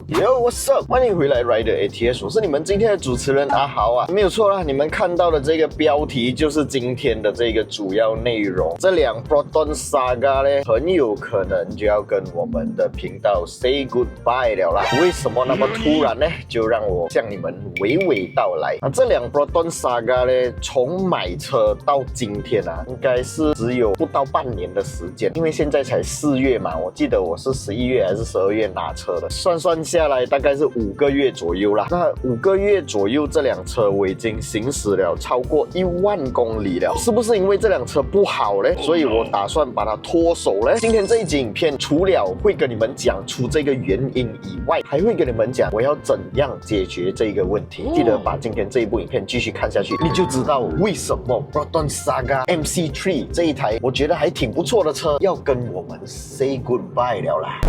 Yo，what's up？ 欢迎回来 Rider ATS， 我是你们今天的主持人阿豪啊，没有错啦，你们看到的这个标题就是今天的这个主要内容。这辆 Proton Saga 呢，很有可能就要跟我们的频道 say goodbye 了啦。为什么那么突然呢？就让我向你们娓娓道来。这辆 Proton Saga 呢，从买车到今天啊，应该是只有不到半年的时间，因为现在才4月嘛，我记得我是11月还是12月拿车的，算下来大概是5个月左右啦。那5个月左右，这辆车我已经行驶了超过1万公里了，是不是因为这辆车不好呢？所以我打算把它脱手呢。今天这一集影片，除了会跟你们讲出这个原因以外，还会跟你们讲我要怎样解决这个问题。记得把今天这一部影片继续看下去，你就知道为什么 Proton Saga MC3 这一台我觉得还挺不错的车要跟我们 say goodbye 了啦。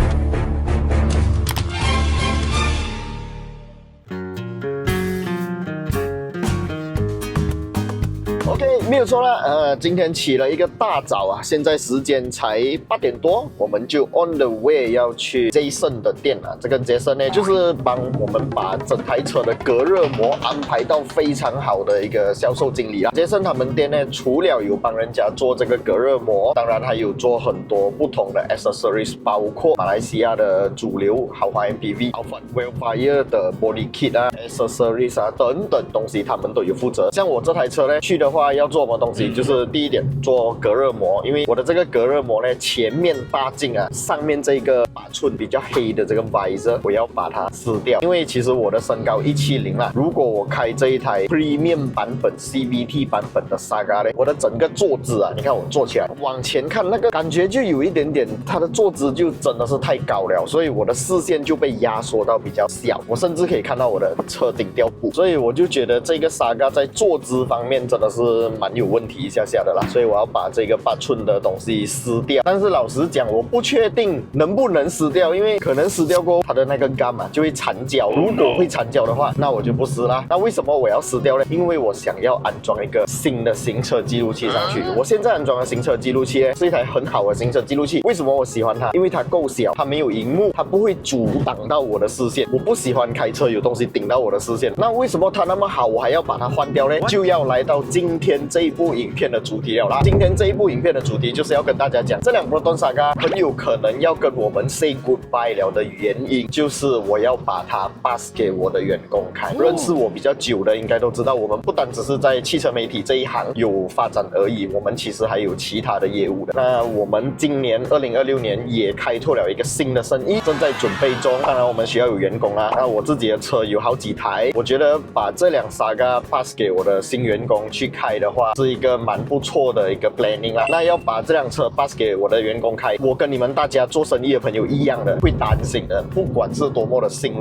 OK， 没有错啦，今天起了一个大早啊，现在时间才8点多，我们就 on the way 要去 Jason 的店啊。这个 Jason 呢，就是帮我们把整台车的隔热膜安排到非常好的一个销售经理啊。Jason 他们店呢，除了有帮人家做这个隔热膜，当然还有做很多不同的 accessories， 包括马来西亚的主流豪华 MPV、Alphard Wildfire 的 body kit 啊、accessories 啊等等东西，他们都有负责。像我这台车呢，去的话要做什么东西？就是第一点，做隔热膜，因为我的这个隔热膜呢，前面大镜啊，上面这个8寸比较黑的这个 visor， 我要把它撕掉。因为其实我的身高170啦，如果我开这一台 Premium 版本 CVT 版本的 Saga 呢，我的整个坐姿啊，你看我坐起来往前看，那个感觉就有一点点，它的坐姿就真的是太高了，所以我的视线就被压缩到比较小，我甚至可以看到我的车顶吊布，所以我就觉得这个 Saga 在坐姿方面真的是蛮有问题一下的啦，所以我要把这个8寸的东西撕掉。但是老实讲，我不确定能不能撕掉，因为可能撕掉过后，它的那个gum啊就会缠胶。如果会缠胶的话，那我就不撕啦。那为什么我要撕掉呢？因为我想要安装一个新的行车记录器上去。我现在安装的行车记录器呢，是一台很好的行车记录器。为什么我喜欢它？因为它够小，它没有荧幕，它不会阻挡到我的视线。我不喜欢开车有东西顶到我的视线。那为什么它那么好，我还要把它换掉呢？就要来到今天这一部影片的主题了啦。今天这一部影片的主题就是要跟大家讲，这辆 Proton Saga 很有可能要跟我们 say goodbye 了的原因，就是我要把它 pass 给我的员工开。认识我比较久的应该都知道，我们不单只是在汽车媒体这一行有发展而已，我们其实还有其他的业务的。那我们今年2026年也开拓了一个新的生意，正在准备中。当然我们需要有员工啦。那我自己的车有好几台，我觉得把这辆 Saga pass 给我的新员工去开的话，是一个蛮不错的一个 planning 啦。那要把这辆车 pass 给我的员工开，我跟你们大家做生意的朋友一样的，会担心的。不管是多么的信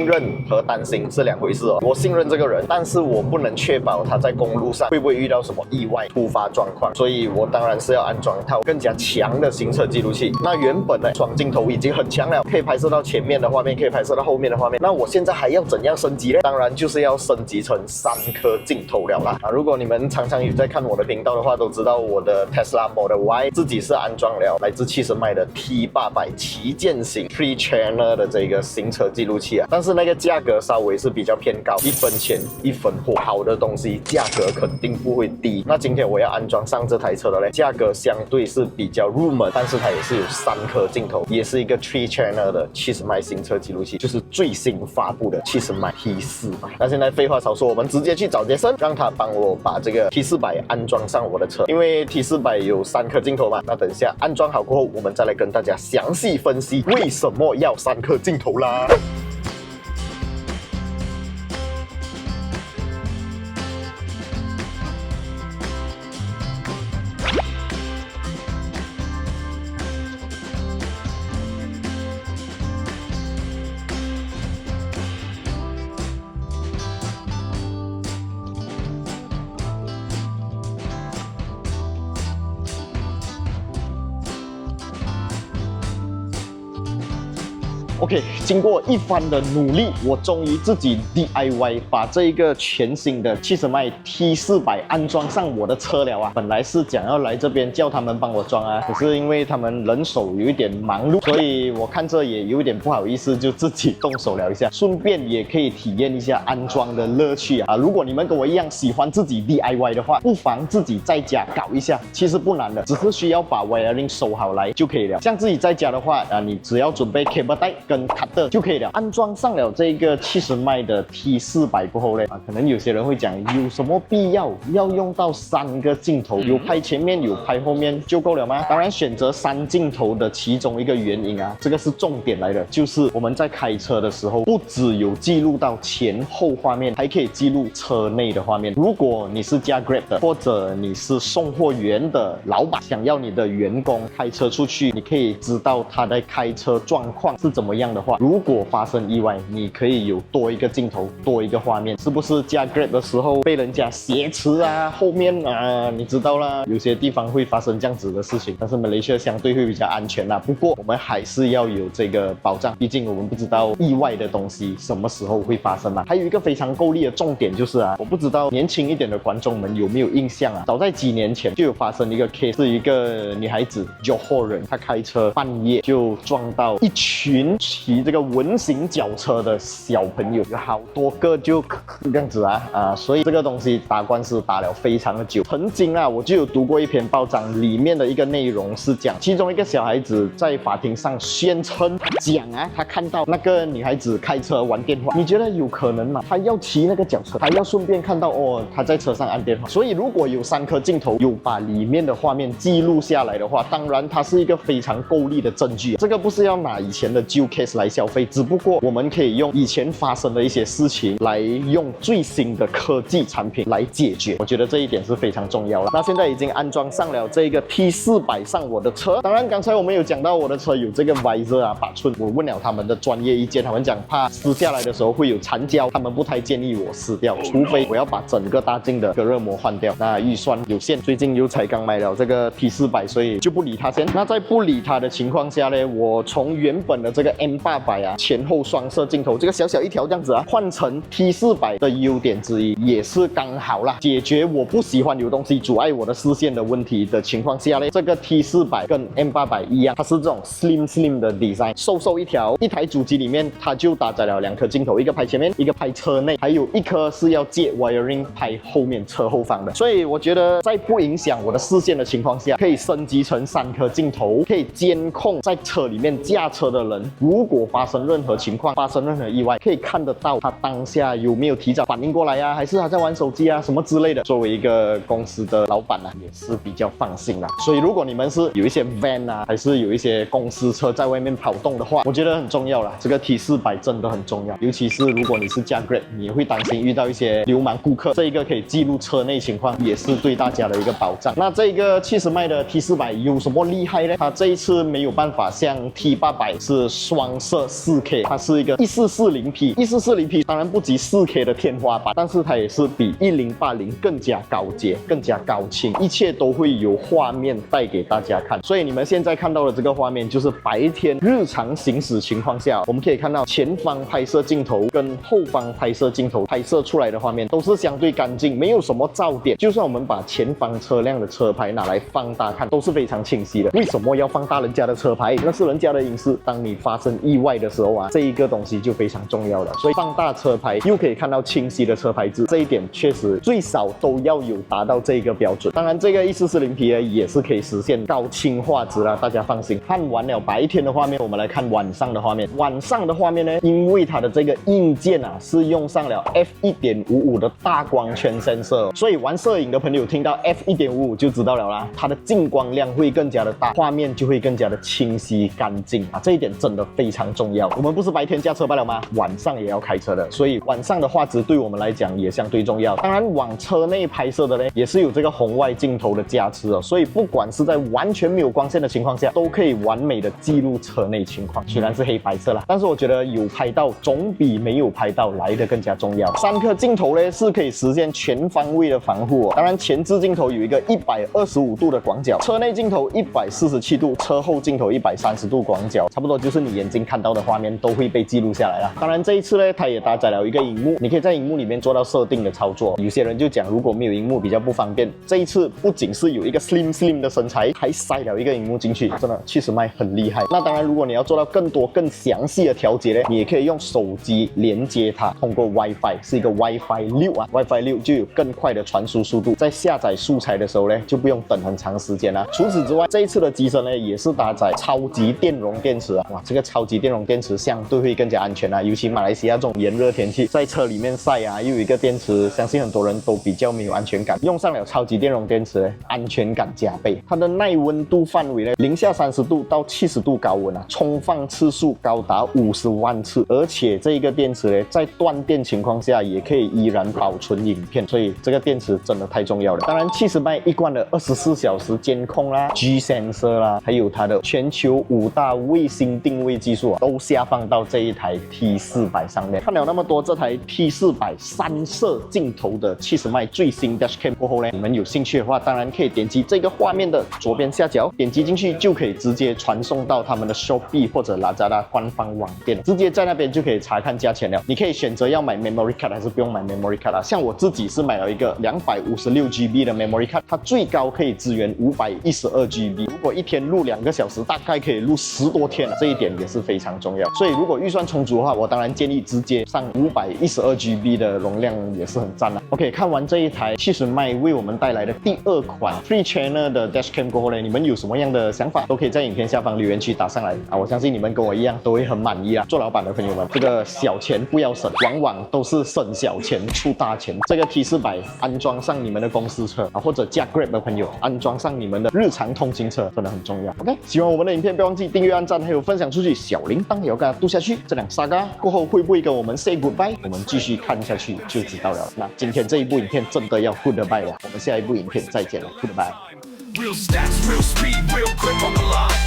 任和担心是两回事哦。我信任这个人，但是我不能确保他在公路上会不会遇到什么意外突发状况，所以我当然是要安装一套更加强的行车记录器。那原本呢，双镜头已经很强了，可以拍摄到前面的画面，可以拍摄到后面的画面。那我现在还要怎样升级呢？当然就是要升级成3颗镜头了啦。如果你们常常有在看我的频道的话，都知道我的 Tesla Model Y 自己是安装了来自汽神迈的 T800 旗舰型 3 channel 的这个行车记录器啊，但是那个价格稍微是比较偏高，1分钱1分货，好的东西价格肯定不会低。那今天我要安装上这台车的嘞，价格相对是比较入门，但是它也是有3颗镜头，也是一个3 channel 的汽神迈行车记录器，就是最新发布的汽神迈 T400。那现在废话少说，我们直接去找杰森，让他帮我把这个 T400安装上我的车，因为 T400有3颗镜头嘛。那等一下安装好过后，我们再来跟大家详细分析为什么要3颗镜头啦。OK，经过一番的努力，我终于自己 DIY 把这一个全新的70迈 T400安装上我的车了啊！本来是讲要来这边叫他们帮我装啊，可是因为他们人手有一点忙碌，所以我看这也有一点不好意思，就自己动手了一下，顺便也可以体验一下安装的乐趣啊！如果你们跟我一样喜欢自己 DIY 的话，不妨自己在家搞一下，其实不难的，只是需要把 wiring 收好来就可以了。像自己在家的话啊，你只要准备 cable 带跟 cutter 就可以了。安装上了这个70迈的 T400过后呢，可能有些人会讲，有什么必要用到3个镜头？有拍前面有拍后面就够了吗？当然，选择3镜头的其中一个原因啊，这个是重点来的，就是我们在开车的时候，不只有记录到前后画面，还可以记录车内的画面。如果你是加 Grab 的，或者你是送货员的老板，想要你的员工开车出去，你可以知道他的开车状况是怎么样的话，如果发生意外，你可以有多一个镜头，多一个画面。是不是加 Grab 的时候被人家挟持啊？后面啊，你知道啦，有些地方会发生这样子的事情，但是马来西亚相对会比较安全啦。不过我们还是要有这个保障，毕竟我们不知道意外的东西什么时候会发生嘛。还有一个非常够力的重点就是啊，我不知道年轻一点的观众们有没有印象啊？早在几年前就有发生一个 case， 是一个女孩子Johor人，她开车半夜就撞到一群骑这个文型脚车的小朋友，有好多个就这样子啊，所以这个东西打官司打了非常的久。曾经啊，我就有读过一篇报章，里面的一个内容是讲，其中一个小孩子在法庭上宣称，他讲啊，他看到那个女孩子开车玩电话，你觉得有可能吗？他要骑那个脚车，他要顺便看到哦，他在车上按电话。所以如果有3颗镜头有把里面的画面记录下来的话，当然它是一个非常够力的证据。这个不是要拿以前的旧 case 来消费，只不过我们可以用以前发生的一些事情来用最新的科技产品来解决，我觉得这一点是非常重要了。那现在已经安装上了这个 T400上我的车，当然刚才我们有讲到我的车有这个 visor 啊8寸，我问了他们的专业意见，他们讲怕撕下来的时候会有残胶，他们不太建议我撕掉，除非我要把整个大镜的隔热膜换掉，那预算有限，最近又才刚买了这个 T400，所以就不理它先。那在不理它的情况下呢，我从原本的这个 M800啊前后双摄镜头这个小小一条这样子啊，换成 T400的优点之一，也是刚好啦，解决我不喜欢有东西阻碍我的视线的问题的情况下呢，这个 T400跟 M800一样，它是这种 slim 的 design， 瘦一条，一台主机里面它就搭载了2颗镜头，一个拍前面，一个拍车内，还有一颗是要接 wiring 拍后面车后方的。所以我觉得在不影响我的视线的情况下，可以升级成3颗镜头，可以监控在车里面驾车的人，如果发生任何情况，发生任何意外，可以看得到他当下有没有提早反应过来啊，还是他在玩手机啊什么之类的。作为一个公司的老板啊，也是比较放心啦。所以如果你们是有一些 van 啊，还是有一些公司车在外面跑动的话，我觉得很重要啦。这个 T400真的很重要，尤其是如果你是加 Grab， 你也会担心遇到一些流氓顾客，这一个可以记录车内情况，也是对大家的一个保障。那这个70迈的 T400有什么厉害呢？它这一次没有办法像 T800是双摄 4K， 它是一个 1440p，1440p 当然不及 4K 的天花板，但是它也是比1080更加高阶，更加高清，一切都会有画面带给大家看。所以你们现在看到的这个画面，就是白天日常行驶情况下，我们可以看到前方拍摄镜头跟后方拍摄镜头拍摄出来的画面都是相对干净，没有什么噪点。就算我们把前方车辆的车牌拿来放大看，都是非常清晰的。为什么要放大人家的车牌？那是人家的隐私。当你发生意外的时候啊，这一个东西就非常重要了。所以放大车牌又可以看到清晰的车牌字，这一点确实最少都要有达到这个标准。当然，这个1440p 也是可以实现高清画质啦，大家放心。看完了白天的画面，我们来看晚上的画面。晚上的画面呢，因为它的这个硬件啊是用上了 f1.55 的大光圈 sensor， 所以玩摄影的朋友听到 f1.55 就知道了啦，它的进光量会更加的大，画面就会更加的清晰干净啊，这一点真的非常重要。我们不是白天驾车罢了吗？晚上也要开车的，所以晚上的画质对我们来讲也相对重要。当然，往车内拍摄的呢，也是有这个红外镜头的加持哦，所以不管是在完全没有光线的情况下，都可以完美的记录车内情况。虽然是黑白色啦，但是我觉得有拍到总比没有拍到来的更加重要。3颗镜头呢是可以实现全方位的防护哦。当然，前置镜头有一个125度的广角，车内镜头147度，车后镜头130度广角，差不多就是你眼睛看到的画面都会被记录下来啦。当然这一次呢，它也搭载了一个荧幕，你可以在荧幕里面做到设定的操作。有些人就讲，如果没有荧幕比较不方便。这一次不仅是有一个 slim 的身材，还塞了一个荧幕进去，真的去实麦很厉害。那当然，如果你要做到更多更详细的调节呢，你也可以用手机连接它，通过 WiFi， 是一个 WiFi 6啊 ，WiFi 6就有更快的传输速度，在下载素材的时候呢，就不用等很长时间啦。除此之外，这一次的机身呢，也是搭载超级电容电池啊，哇，这个超级电容电池相对会更加安全啊，尤其马来西亚这种炎热天气，在车里面晒啊，又有一个电池，相信很多人都比较没有安全感。用上了超级电容电池，安全感加倍。它的耐温度范围呢，零下30度到70度高温啊，充放次数高达50万次，而且这一个电池呢，在断电情况下也可以依然保存影片，所以这个电池真的太重要了。当然，70迈一贯的24小时监控啦、G sensor 啦，还有它的全球5大卫星定位技术啊，都下放到这一台 T400上面。看了那么多这台 T400 3摄镜头的70迈最新 Dashcam 过后呢，你们有兴趣的话，当然可以点击这个画面的左边下角，点击进去就可以直接传送到他们的 Shopee 或者 Lazada 官方网店，直接在那边就可以查看价钱了。你可以选择要买 Memory Card 还是不用买 Memory Card 啊。像我自己是买了一个256GB 的 Memory Card， 它最高可以支援512GB， 如果一天录2个小时，大概可以录10多天了，这一点也是非常重要。所以如果预算充足的话，我当然建议直接上512GB 的容量也是很赞的。OK， 看完这一台70迈为我们带来的第2款 Free Channel 的 Dashcam 过后呢，你们有什么样的想法，都可以在影片下方留言区打上来啊！我相信你们跟我一样都会很满意啊。做老板的朋友们，这个小钱不要省，往往都是省小钱出大钱。这个 T400 安装上你们的公司车啊，或者驾 Grab 的朋友安装上你们的日常通勤车，真的很重要。OK， 喜欢我们的影片，不要忘记订阅、按赞，还有分享出去，小铃铛也要给它嘟下去。这辆沙嘎过后会不会跟我们 say goodbye？ 我们继续看下去就知道了。那今天这一部影片真的要 goodbye 了，我们下一部影片再见了 ，goodbye。Real stats, real speed, real grip on the line.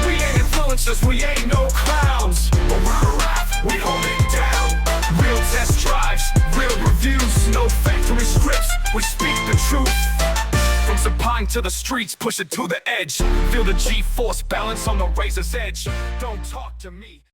We ain't influencers, we ain't no clowns. But we're a rap, we hold it down. Real test drives, real reviews, no factory scripts, we speak the truth. From Sapine to the streets, push it to the edge. Feel the G-force balance on the razor's edge. Don't talk to me.